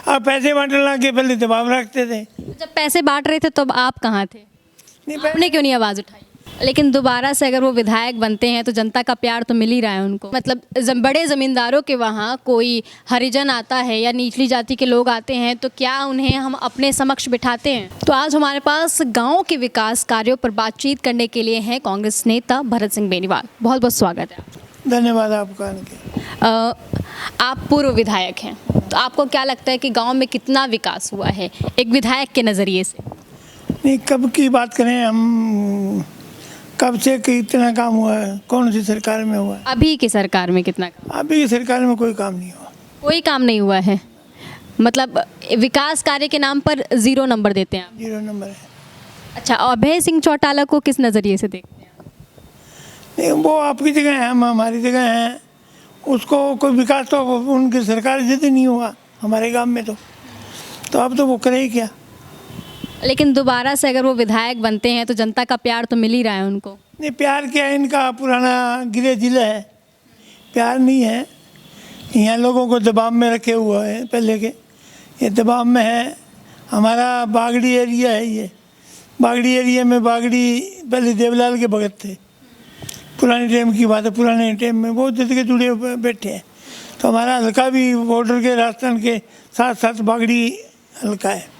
अब पैसे बांटने के पहले दबाव रखते थे। जब पैसे बांट रहे थे तब आप कहाँ थे? नहीं आपने क्यों नहीं आवाज़ उठाई? लेकिन दोबारा से अगर वो विधायक बनते हैं तो जनता का प्यार तो मिल ही रहा है उनको। मतलब बड़े ज़मींदारों के वहाँ कोई हरिजन आता है या निचली जाति के लोग आते हैं तो क्या उन्हें हम अपने समक्ष बिठाते हैं? तो आज हमारे पास गांव के विकास कार्यों पर बातचीत करने के लिए हैं कांग्रेस नेता भरत सिंह बेनीवाल। बहुत बहुत स्वागत है। धन्यवाद आपका उनके। आप पूर्व विधायक हैं तो आपको क्या लगता है कि गाँव में कितना विकास हुआ है एक विधायक के नज़रिए से? नहीं, कब की बात करें हम, कब से कितना काम हुआ है, कौन सी सरकार में हुआ है? अभी की सरकार में कितना काम? अभी की सरकार में कोई काम नहीं हुआ। कोई काम नहीं हुआ है, मतलब विकास कार्य के नाम पर 0 नंबर देते हैं आप? 0 नंबर है। अच्छा, और अभय सिंह चौटाला को किस नज़रिए से देखते हैं आप? नहीं, वो आपकी जगह है, हम हमारी जगह हैं। उसको कोई विकास तो उनकी सरकार से नहीं हुआ हमारे गांव में, तो अब तो वो करे ही क्या। लेकिन दोबारा से अगर वो विधायक बनते हैं तो जनता का प्यार तो मिल ही रहा है उनको। नहीं, प्यार क्या है, इनका पुराना गिले जिले है, प्यार नहीं है। यहाँ लोगों को दबाव में रखे हुए हैं पहले के, ये दबाव में है। हमारा बागड़ी एरिया है, ये बागड़ी एरिया में बागड़ी पहले देवलाल के भगत थे। पुराने टाइम की बात है, पुराने टाइम में बहुत जगह जुड़े हुए बैठे हैं। तो हमारा हल्का भी बॉर्डर के राजस्थान के साथ साथ बागड़ी हल्का है।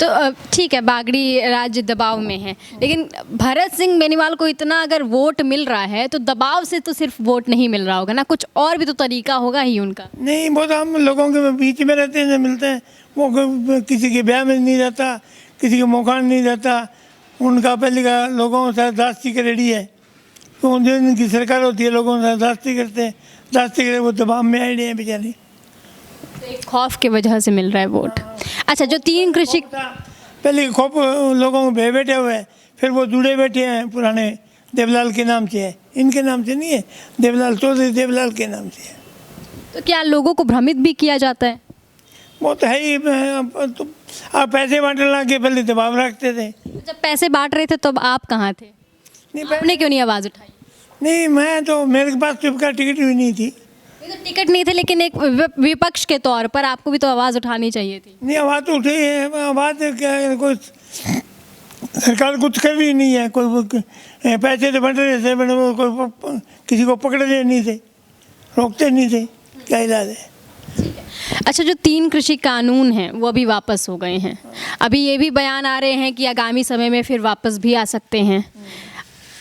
तो ठीक है, बागड़ी राज्य दबाव में है, लेकिन भरत सिंह बेनीवाल को इतना अगर वोट मिल रहा है तो दबाव से तो सिर्फ वोट नहीं मिल रहा होगा ना, कुछ और भी तो तरीका होगा ही उनका। नहीं, वो तो हम लोगों के बीच में रहते हैं, मिलते हैं। वो किसी के ब्याह में नहीं रहता, किसी के मौका नहीं रहता। उनका पहले का लोगों से दास्ती का रेडी है, तो जो इनकी सरकार होती है लोगों से दास्ती करते हैं, दास्ती करे वो दबाव में आए हैं बेचारे। एक खौफ की वजह से मिल रहा है वोट। अच्छा, जो 3 कृषि, पहले खौफ लोगों को बैठे हुए हैं, फिर वो जुड़े बैठे हैं पुराने देवलाल के नाम से है, इनके नाम से नहीं है। देवलाल चौधरी देवलाल के नाम से है। तो क्या लोगों को भ्रमित भी किया जाता है? वो तो है ही। तो आप पैसे बांटने के पहले दबाव रखते थे। जब पैसे बांट रहे थे तब आप कहाँ थे? नहीं, आपने क्यों नहीं आवाज़ उठाई? नहीं, मैं तो, मेरे पास चुप का टिकट भी नहीं थी। तो टिकट नहीं थे, लेकिन एक विपक्ष के तौर पर आपको भी तो आवाज़ उठानी चाहिए थी। नहीं, आवाज़ तो उठी है। आवाज़ क्या है, कोई सरकार कुछ कर रही नहीं है। कोई पैसे तो बंट रहे थे, कोई किसी को पकड़ रहे नहीं थे, रोकते नहीं थे, क्या इलाज है। अच्छा, जो 3 कृषि कानून हैं वो अभी वापस हो गए हैं। अभी ये भी बयान आ रहे हैं कि आगामी समय में फिर वापस भी आ सकते हैं।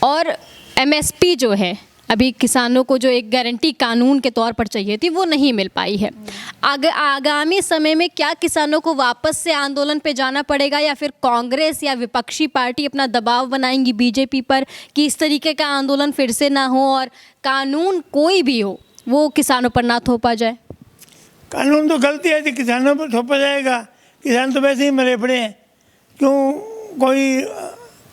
और MSP जो है, अभी किसानों को जो एक गारंटी कानून के तौर पर चाहिए थी वो नहीं मिल पाई है। आगामी समय में क्या किसानों को वापस से आंदोलन पे जाना पड़ेगा, या फिर कांग्रेस या विपक्षी पार्टी अपना दबाव बनाएंगी बीजेपी पर कि इस तरीके का आंदोलन फिर से ना हो और कानून कोई भी हो वो किसानों पर ना थोपा जाए? कानून तो गलती है, किसानों पर थोपा जाएगा। किसान तो वैसे ही मरे पड़े हैं। क्यों, कोई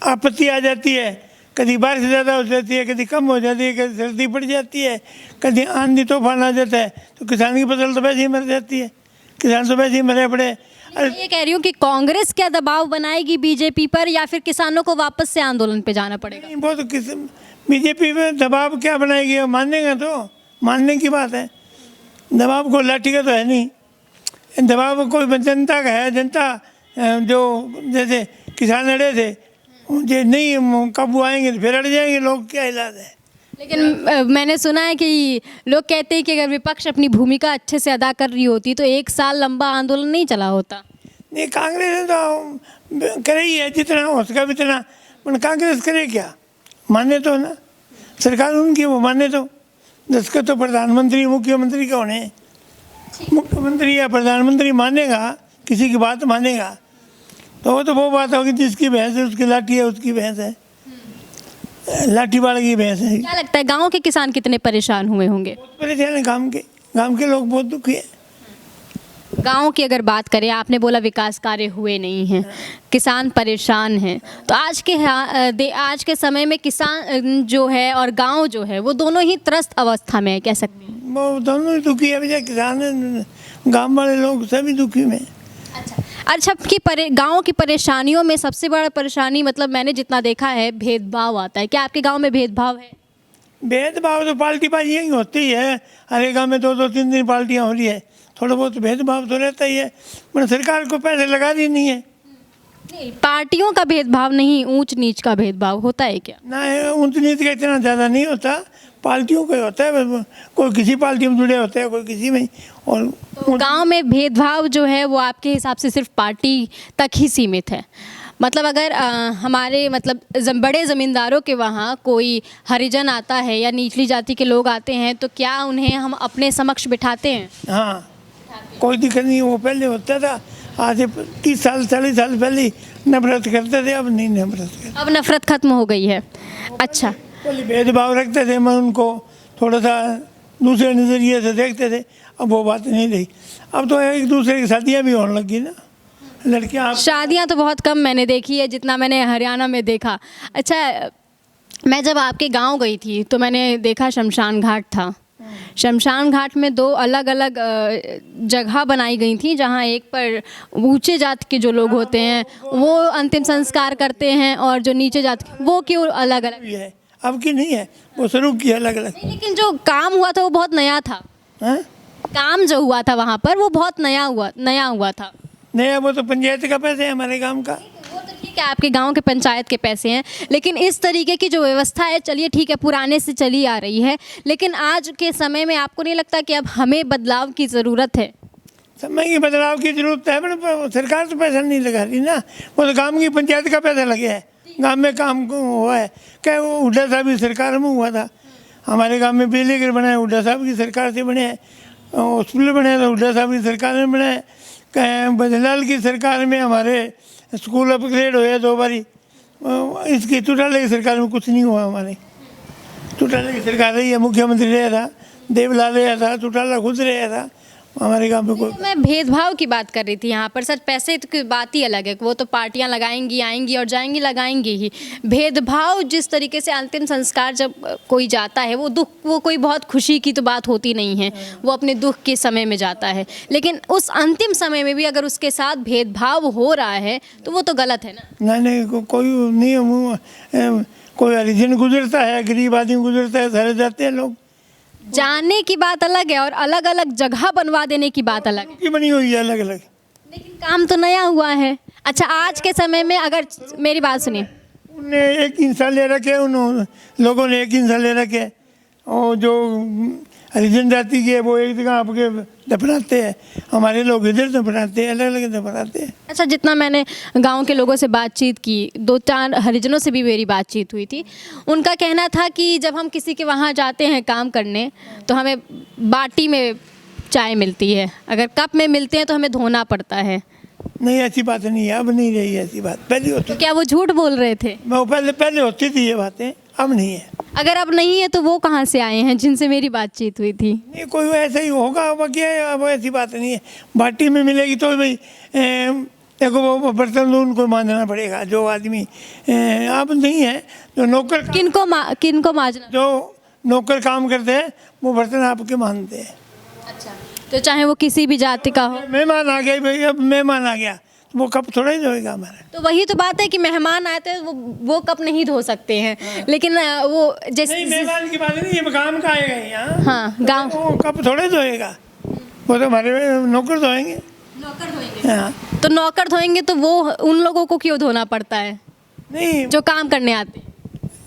आपत्ति आ जाती है, कभी बारिश ज़्यादा हो जाती है, कभी कम हो जाती है, कभी सर्दी पड़ जाती है, कभी आंधी तूफान आ जाता है, तो किसान की फसल तो वैसे ही मर जाती है। किसान तो वैसे ही मरे पड़े। मैं ये कह रही हूँ कि कांग्रेस क्या दबाव बनाएगी बीजेपी पर, या फिर किसानों को वापस से आंदोलन पे जाना पड़ेगा? नहीं, वो तो बीजेपी पे दबाव क्या बनाएगी, मानेगा तो, मानने की बात है। दबाव को लाठी का तो है नहीं, दबाव कोई जनता का है। जनता जो जैसे किसान अड़े थे, जो नहीं काबू आएंगे तो फिर अड़ जाएंगे लोग, क्या इलाज है। लेकिन मैंने सुना है कि लोग कहते हैं कि अगर विपक्ष अपनी भूमिका अच्छे से अदा कर रही होती तो 1 साल लंबा आंदोलन नहीं चला होता। नहीं, कांग्रेस तो करे ही है जितना हो सका उतना, पर कांग्रेस करे क्या, माने तो ना, सरकार उनकी वो माने तो। जिसके तो प्रधानमंत्री मुख्यमंत्री कौन है, मुख्यमंत्री या प्रधानमंत्री मानेगा, किसी की बात मानेगा तो वो बात होगी जिसकी भैंस है उसकी लाठी है, उसकी भैंस है, लाठी वाले की भैंस है। क्या लगता है गांव के किसान कितने परेशान हुए होंगे? बहुत परेशान है गांव के लोग, बहुत दुखी है। गांव की अगर बात करें, आपने बोला विकास कार्य हुए नहीं हैं, किसान परेशान हैं, तो आज के समय में किसान जो है और गांव जो है वो दोनों ही त्रस्त अवस्था में है, कह सकते हैं। वो दोनों ही दुखी है भैया, किसान, गांव वाले लोग सभी दुखी में। अच्छा गांव की परेशानियों में सबसे बड़ा परेशानी, मतलब मैंने जितना देखा है, भेदभाव आता है। क्या आपके गांव में भेदभाव है? भेदभाव तो पार्टी बाजी ही होती है। हर एक गाँव में 2-2, 3-3 पार्टियाँ हो रही है, थोड़ा बहुत भेदभाव तो रहता ही है, पर सरकार को पैसे लगा दी नहीं है नहीं, पार्टियों का भेदभाव नहीं, ऊंच नीच का भेदभाव होता है क्या? ना। ऊंच नीच का इतना ज़्यादा नहीं होता, पार्टियों का ही होता है, कोई किसी पार्टी में जुड़े होते हैं, कोई किसी में। और तो गांव में भेदभाव जो है वो आपके हिसाब से सिर्फ पार्टी तक ही सीमित है? मतलब अगर हमारे मतलब बड़े ज़मींदारों के वहाँ कोई हरिजन आता है या निचली जाति के लोग आते हैं तो क्या उन्हें हम अपने समक्ष बिठाते हैं? हाँ, कोई दिक्कत नहीं। वो पहले होता था, आज से 30 साल 40 साल पहले नफरत करते थे, अब नहीं नफरत करते। अब नफ़रत खत्म हो गई है। अच्छा, पहले भेदभाव रखते थे, मैं उनको थोड़ा सा दूसरे नज़रिए से देखते थे, अब वो बात नहीं रही। अब तो एक दूसरे की शादियाँ भी होने लगी ना, लड़कियाँ। शादियां तो बहुत कम मैंने देखी है जितना मैंने हरियाणा में देखा। अच्छा, मैं जब आपके गांव गई थी तो मैंने देखा शमशान घाट था। शमशान घाट में 2 अलग अलग जगह बनाई गई थी, जहां एक पर ऊंचे जात के जो लोग होते हैं वो अंतिम संस्कार करते हैं और जो नीचे जात के वो क्यों अलग अलग? भी है, अब की नहीं है, वो शुरू की अलग अलग। लेकिन जो काम हुआ था वो बहुत नया था। हाँ, काम जो हुआ था वहाँ पर वो बहुत नया हुआ था। नहीं, वो तो पंचायत का पैसे है हमारे काम का। वो तो ठीक है, आपके गांव के पंचायत के पैसे हैं, लेकिन इस तरीके की जो व्यवस्था है, चलिए ठीक है, पुराने से चली आ रही है, लेकिन आज के समय में आपको नहीं लगता कि अब हमें बदलाव की ज़रूरत है? समय की बदलाव की जरूरत है, पर सरकार तो पैसा नहीं लगा रही ना। वो तो गांव की पंचायत का पैसा लगे है, गांव में काम हुआ है। क्या वो हुड्डा साहब की सरकार में हुआ था, हमारे गांव में बिजली घर बनाए हुड्डा साहब की सरकार से बने हैं, हॉस्पिटल बने तो हुड्डा साहब की सरकार में बने हैं। बजलाल की सरकार में हमारे स्कूल अपग्रेड हुए 2 बारी। इसकी चौटाला की सरकार में कुछ नहीं हुआ। हमारे चौटाला की सरकार रही है, मुख्यमंत्री रहा था, देवलाल रहा था, चौटाला खुद रहा था, हमारे गांव में कोई। तो मैं भेदभाव की बात कर रही थी यहाँ पर। सर, पैसे की बात ही अलग है, वो तो पार्टियाँ लगाएंगी, आएंगी और जाएंगी, लगाएंगी ही। भेदभाव जिस तरीके से अंतिम संस्कार जब कोई जाता है, वो कोई बहुत खुशी की तो बात होती नहीं है, वो अपने दुख के समय में जाता है, लेकिन उस अंतिम समय में भी अगर उसके साथ भेदभाव हो रहा है तो वो तो गलत है ना? नहीं, कोई नहीं। कोई हरिजन गुजरता है, गरीब आदमी गुजरता है, सारे जाते हैं लोग। जाने की बात अलग है और अलग अलग जगह बनवा देने की बात अलग है, की बनी हुई है अलग अलग, लेकिन काम तो नया हुआ है। अच्छा, आज के समय में अगर मेरी बात सुनिए, उनने एक इंसान ले रखे, उन लोगों ने एक इंसान ले रखे, और जो हरिजन जाति के वो एक जगह आपके दफनाते हैं, हमारे लोग इधर दफनाते हैं, अलग अलग दफनाते हैं। अच्छा, जितना मैंने गांव के लोगों से बातचीत की, 2-4 हरिजनों से भी मेरी बातचीत हुई थी, उनका कहना था कि जब हम किसी के वहाँ जाते हैं काम करने तो हमें बाटी में चाय मिलती है, अगर कप में मिलते हैं तो हमें धोना पड़ता है। नहीं, ऐसी बात नहीं है, अब नहीं रही ऐसी बात, पहले होती। तो क्या वो झूठ बोल रहे थे? वो पहले होती थी ये बातें, अब नहीं है। अगर अब नहीं है तो वो कहाँ से आए हैं जिनसे मेरी बातचीत हुई थी? नहीं, कोई ऐसा ही होगा, बाकी अब ऐसी बात नहीं है। बाटी में मिलेगी तो भाई देखो, वो बर्तन तो उनको मांझना पड़ेगा, जो आदमी अब नहीं है, जो नौकर किनको मांझना? जो नौकर काम करते हैं वो बर्तन आपके मानते हैं। अच्छा, तो चाहे वो किसी भी जाति का हो। मेहमान आ गए भाई, अब मेहमान आ गया, वो कप थोड़ा ही धोएगा हमारा। तो वही तो बात है कि मेहमान आए थे वो कप नहीं धो सकते हैं, लेकिन वो जैसे नहीं, मेहमान की बात नहीं, ये काम का आएगा यहाँ। हाँ, गाँव वो कप थोड़ा ही धोएगा, वो तो हमारे नौकर धोएंगे। नौकर धोएंगे? हाँ, तो नौकर धोएंगे तो वो उन लोगों को क्यों धोना पड़ता है नहीं जो काम करने आते हैं?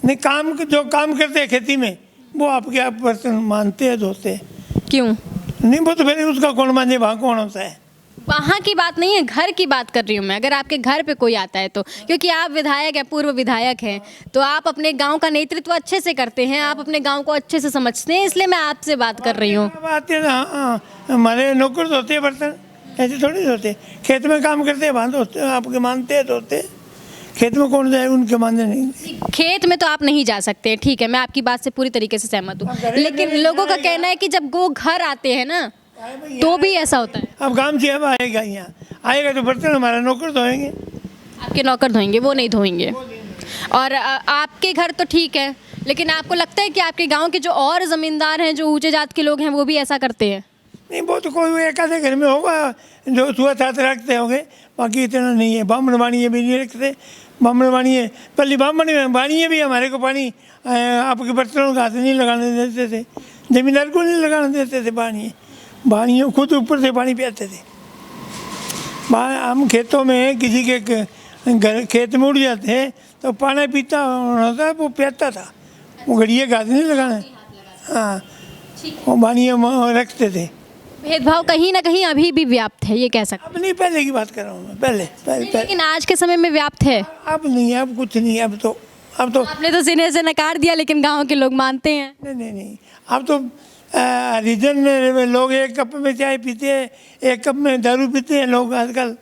नहीं, जो काम करते हैं खेती में वो आपके आप बर्तन मानते हैं, धोते हैं। क्यों? नहीं, वो तो फिर उसका कौन माने, वहाँ कौन होता है। वहाँ की बात नहीं है, घर की बात कर रही हूँ मैं। अगर आपके घर पे कोई आता है तो, क्योंकि आप विधायक हैं, पूर्व विधायक हैं, तो आप अपने गांव का नेतृत्व अच्छे से करते हैं, आप अपने गांव को अच्छे से समझते हैं, इसलिए मैं आपसे बात कर रही हूँ। अब आते हैं ना, हमारे नौकर धोते हैं बर्तन, ऐसे थोड़ी धोते। खेत में काम करते हैं, वहाँ धोते, आपके मानते हैं, धोते। खेत में कौन जाए, उनके मानने नहीं। खेत में तो आप नहीं जा सकते, ठीक है, मैं आपकी बात से पूरी तरीके से सहमत हूँ, लेकिन लोगों का कहना है कि जब वो घर आते हैं ना तो भी ऐसा होता है। अब काम से अब आएगा, यहाँ आएगा तो बर्तन हमारा नौकर धोएंगे। आपके नौकर धोएंगे, वो नहीं धोएंगे। और आपके घर तो ठीक है, लेकिन आपको लगता है कि आपके गांव के जो और ज़मींदार हैं, जो ऊंचे जात के लोग हैं, वो भी ऐसा करते हैं? नहीं, वो तो कोई एक आधे घर में होगा जो छुआ छात रखते होंगे, बाकी इतना नहीं है। ब्राह्मण बाणिये भी नहीं रखते, ब्राह्मण बाणिये पहले ब्राह्मण बाणिये भी हमारे को पानी आपके बर्तनों का हाथ नहीं लगाने देते थे, जमींदार को नहीं लगाने देते थे बाणिये। बानियों खुद ऊपर से पानी पियाते थे। हम खेतों में किसी के घर खेत में उड़ जाते हैं तो पानी पीता होता वो पियाता था, वो घड़िए का हाथ नहीं लगाना। हाँ, वो बानियों रखते थे। भेदभाव कहीं ना कहीं अभी भी व्याप्त है, ये कह सकते अब नहीं, पहले की बात कर रहा हूँ मैं, पहले। लेकिन आज के समय में व्याप्त है। अब नहीं है, अब कुछ नहीं है। अब तो आपने तो सीने से नकार दिया, लेकिन गांव के लोग मानते हैं। नहीं, अब तो रीजन में लोग एक कप में चाय पीते हैं, एक कप में दारू पीते हैं लोग आजकल।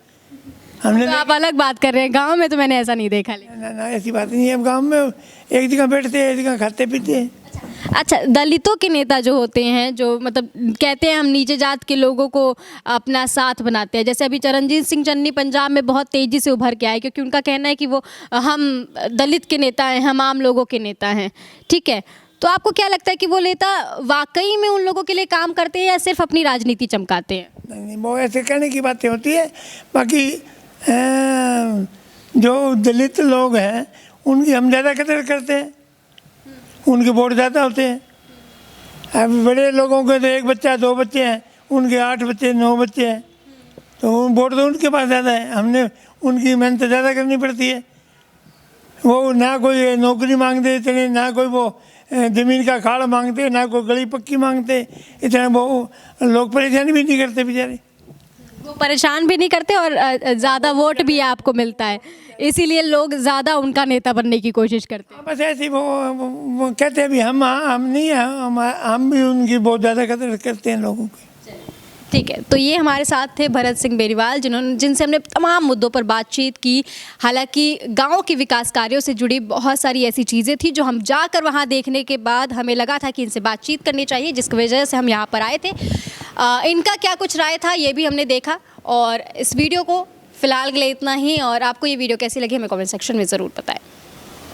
हमने तो आप अलग बात कर रहे हैं, गांव में तो मैंने ऐसा नहीं देखा। लेकिन ना ऐसी बात नहीं है। अब गाँव में एक जगह बैठते हैं, एक जगह खाते पीते हैं। अच्छा, दलितों के नेता जो होते हैं, जो मतलब कहते हैं हम नीचे जात के लोगों को अपना साथ बनाते हैं, जैसे अभी चरणजीत सिंह चन्नी पंजाब में बहुत तेज़ी से उभर के आए, क्योंकि उनका कहना है कि वो हम दलित के नेता हैं, हम आम लोगों के नेता हैं। ठीक है, तो आपको क्या लगता है कि वो नेता वाकई में उन लोगों के लिए काम करते हैं या सिर्फ अपनी राजनीति चमकाते हैं? नहीं, वो ऐसे कहने की बातें होती है। बाकी जो दलित लोग हैं उनकी हम ज़्यादा कदर करते हैं, उनके वोट ज़्यादा होते हैं। अब बड़े लोगों के तो एक बच्चा 2 बच्चे हैं, उनके 8 बच्चे 9 बच्चे हैं, तो वोट तो उनके पास ज़्यादा है। हमने उनकी मेहनत ज़्यादा करनी पड़ती है। वो ना कोई नौकरी मांगते इतने, ना कोई वो ज़मीन का खाड़ मांगते, ना कोई गली पक्की मांगते, इतना वो लोग परेशान भी नहीं करते बेचारे। वो परेशान भी नहीं करते और ज़्यादा वोट भी आपको मिलता है, इसीलिए लोग ज़्यादा उनका नेता बनने की कोशिश करते हैं। बस ऐसे ही वो कहते हैं भी हम नहीं हैं, हम भी उनकी बहुत ज़्यादा कदर करते हैं लोगों की। ठीक है, तो ये हमारे साथ थे भरत सिंह बेनीवाल, जिनसे हमने तमाम मुद्दों पर बातचीत की। हालांकि गांव के विकास कार्यों से जुड़ी बहुत सारी ऐसी चीज़ें थी जो हम जाकर वहां देखने के बाद हमें लगा था कि इनसे बातचीत करनी चाहिए, जिसकी वजह से हम यहाँ पर आए थे। इनका क्या कुछ राय था ये भी हमने देखा, और इस वीडियो को फ़िलहाल के लिए इतना ही। और आपको ये वीडियो कैसी लगी हमें कमेंट सेक्शन में ज़रूर बताएं।